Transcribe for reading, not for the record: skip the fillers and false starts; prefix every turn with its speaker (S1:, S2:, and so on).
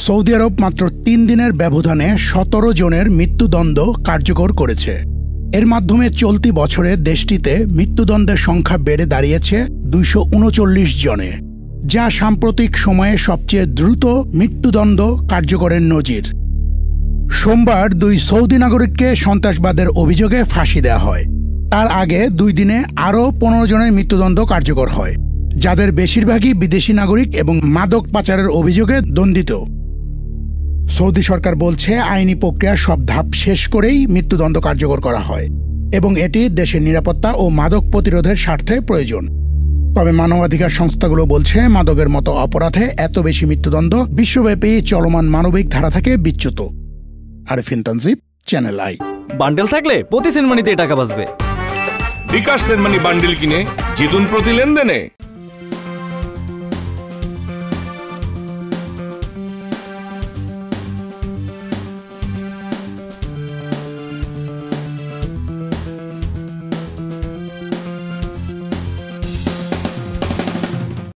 S1: Saudi আরব মাত্র ৩ দিনের ব্যবধানে ১৭ জনের মৃত্যুদণ্ড কার্যকর করেছে। এর মাধ্যমে চলতি বছরে দেশটিতে মৃত্যুদণ্ডের সংখ্যা বেড়ে দাঁড়িয়েছে ২৩৯ জনে, যা সাম্প্রতিক সময়ে সবচেয়ে দ্রুত মৃত্যুদণ্ড কার্যকরের নজির। সোমবার ২ সৌদি নাগরিককে সন্ত্রাসবাদের অভিযোগে ফাঁসি দেওয়া হয়। তার আগে ২ দিনে আরও ১৫ জনের মৃত্যুদণ্ড কার্যকর হয়, যাদের বেশিরভাগই বিদেশি নাগরিক এবং মাদক পাচারের অভিযোগে দণ্ডিত। সৌদি সরকার বলছে, আইনি প্রক্রিয়ার সব ধাপ শেষ করেই মৃত্যুদণ্ড কার্যকর করা হয় এবং এটি দেশের নিরাপত্তা ও মাদক প্রতিরোধের স্বার্থে প্রয়োজন। তবে মানবাধিকার সংস্থাগুলো বলছে, মাদকের মতো অপরাধে এত বেশি মৃত্যুদণ্ড বিশ্বব্যাপী চলমান মানবিক ধারা থেকে বিচ্যুত। Arfin Tanjib, channel I.
S2: Bundle থাকলে প্রতি সেনমানিতে টাকা বাঁচবে।
S3: বিকাশ সেনমানি বান্ডেল কিনে জিতুন প্রতি লেনদেনে।